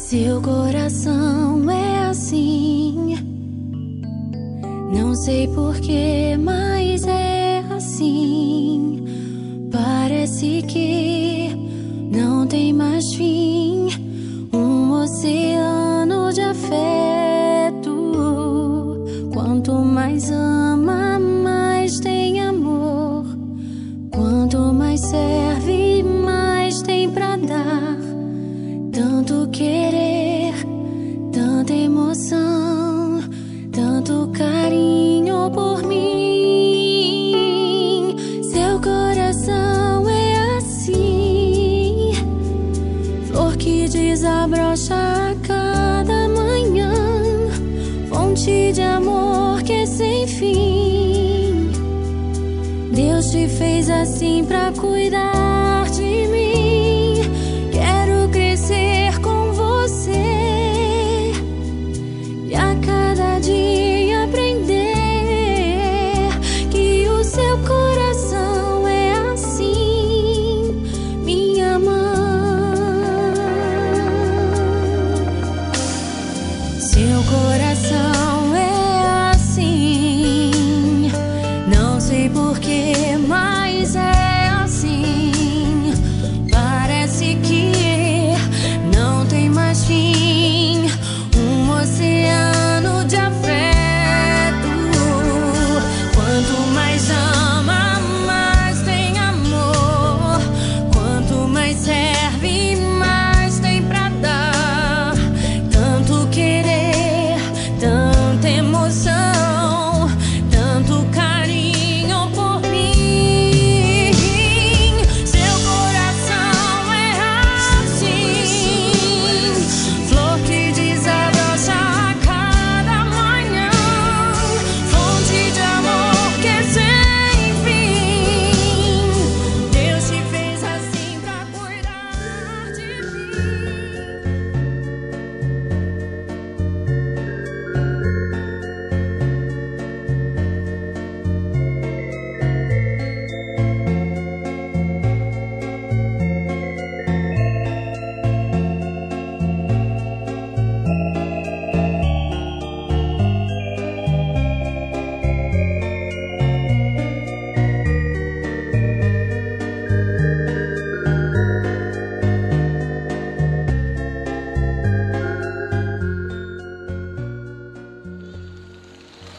Seu coração é assim, não sei porquê, mas é assim. Parece que não tem mais fim, um oceano de afeto. Quanto mais ama, mais tem amor. Quanto mais serve, mais tem pra dar. Tanto querer, tanta emoção, tanto carinho por mim. Seu coração é assim, flor que desabrocha a cada manhã, fonte de amor que é sem fim. Deus te fez assim pra cuidar de mim. Quero crescer com você e a cada dia aprender que o seu coração é assim, minha mãe. Seu coração é assim, não sei porquê, mas é assim. Parece que não tem mais fim, um oceano de afeto. Quanto mais ama, mais tem amor. Quanto mais serve, mais tem pra dar. Tanto querer, tanta emoção, tanto carinho por mim. Seu coração é assim, flor que desabrocha a cada manhã, fonte de amor que é sem fim. Deus te fez assim pra cuidar de mim.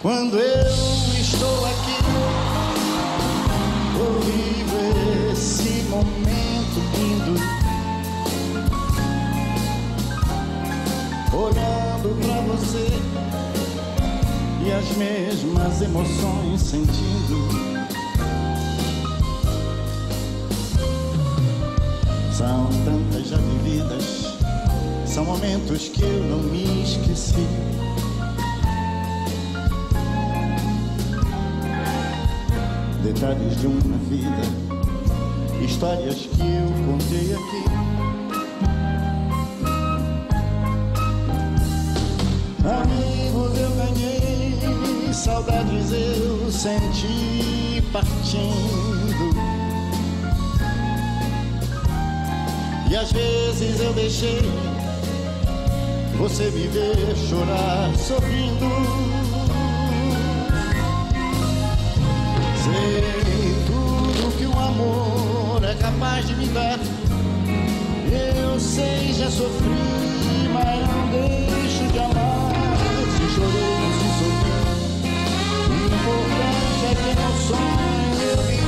Quando eu estou aqui, eu vivo esse momento lindo, olhando pra você e as mesmas emoções sentindo. São tantas já vividas, são momentos que eu não me esqueci. Detalhes de uma vida, histórias que eu contei aqui. Amigos eu ganhei, saudades eu senti partindo. E às vezes eu deixei você me ver chorar sorrindo. Sei tudo que o amor é capaz de me dar. Eu sei, já sofri, mas não deixo de amar. Se chorei, se sorri, o importante é que meu sonho eu vivi.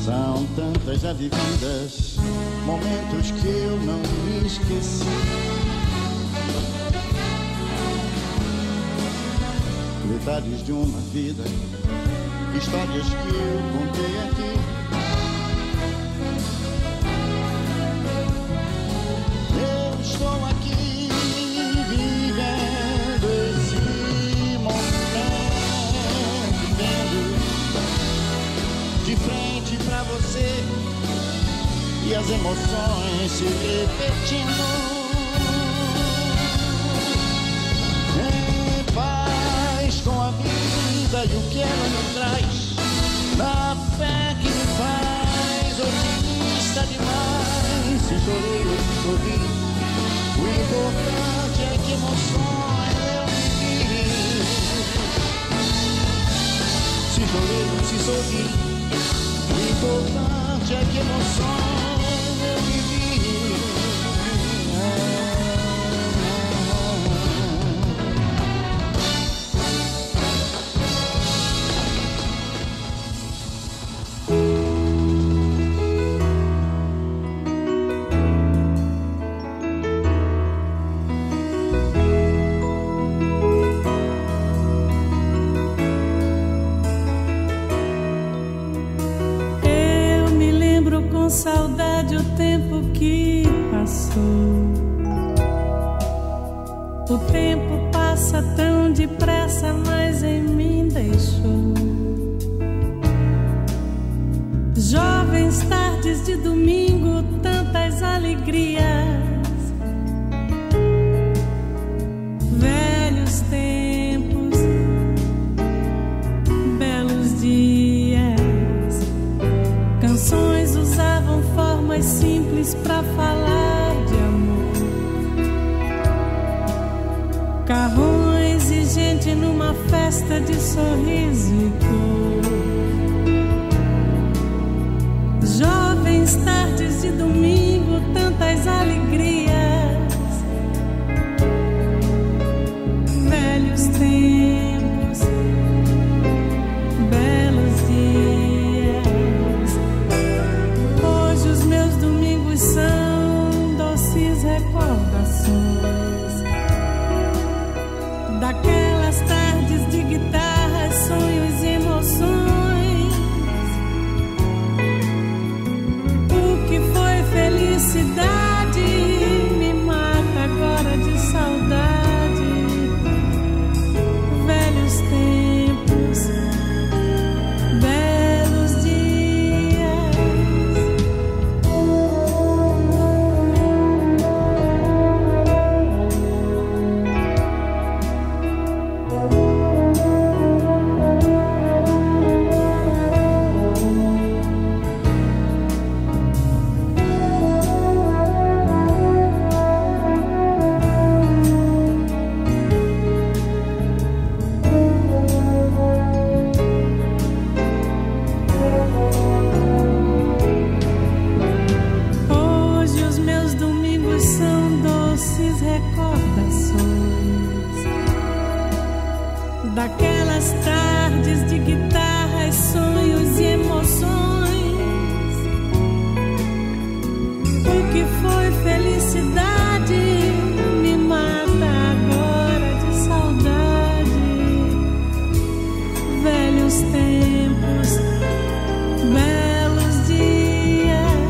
São tantas já vividas, momentos que eu não me esqueci. Detalhes de uma vida, histórias que eu contei aqui. Eu estou aqui vivendo esse momento, vivendo emoções se repetindo. Em paz com a vida e o que ela me traz, na fé que me faz otimista demais. Se chorei ou se sorri, o importante é que emoções eu vivi. Se chorei ou se sorri, o importante é que emoções eu vivi. Saudade o tempo que passou. O tempo passa tão depressa, mas em mim deixou jovens tardes de domingo, tantas alegrias, velhos tempos, belos dias, canções usavam formas simples pra falar de amor, carrões e gente numa festa de sorriso e cor, jovens tardes de domingo, tantas alegrias, velhos tempos, belos dias. Hoje os meus domingos são doces recordações daquelas tardes de guitarras, sonhos e emoções. O que foi felicidade me mata agora de saudade. Velhos tempos, belos dias. Hoje os meus domingos são doces recordações daquelas tardes de guitarras, sonhos e emoções. O que foi felicidade me mata agora de saudade. Velhos tempos, belos dias,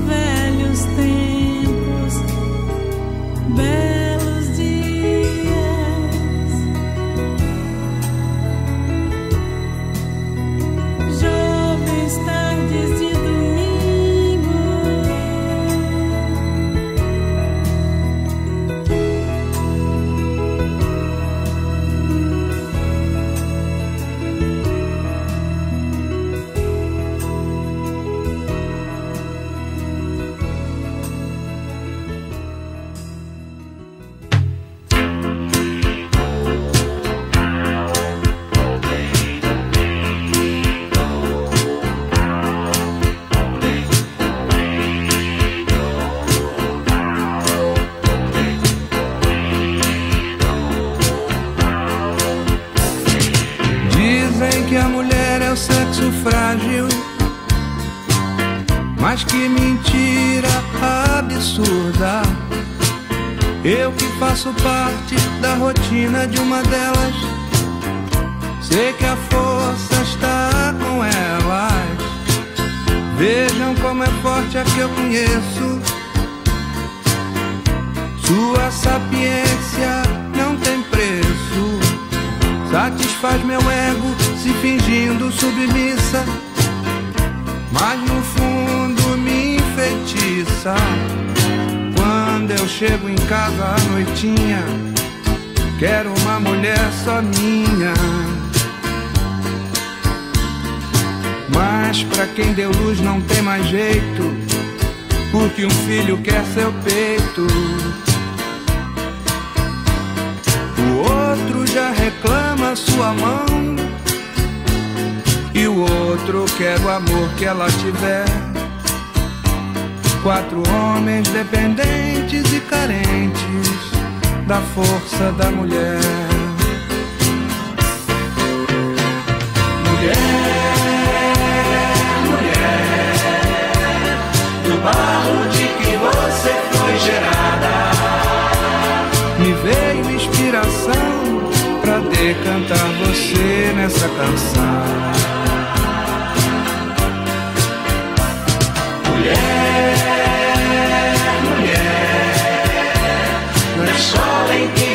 velhos tempos, belos dias. Jovens tardes de domingo, Dizem que a mulher é o sexo frágil, mas que mentira absurda. Eu que faço parte da rotina de uma delas, sei que a força está com elas. Vejam como é forte a que eu conheço. Sua sapiência não tem preço. Satisfaz meu ego se fingindo submissa, mas no fundo cortiça. Quando eu chego em casa à noitinha, quero uma mulher só minha. Mas pra quem deu luz não tem mais jeito, porque um filho quer seu peito. O outro já reclama sua mão, e o outro quer o amor que ela tiver. 4 homens dependentes e carentes da força da mulher. Do barro de que você foi gerada, me veio inspiração pra decantar você nessa canção. Mulher, mulher, no escola em que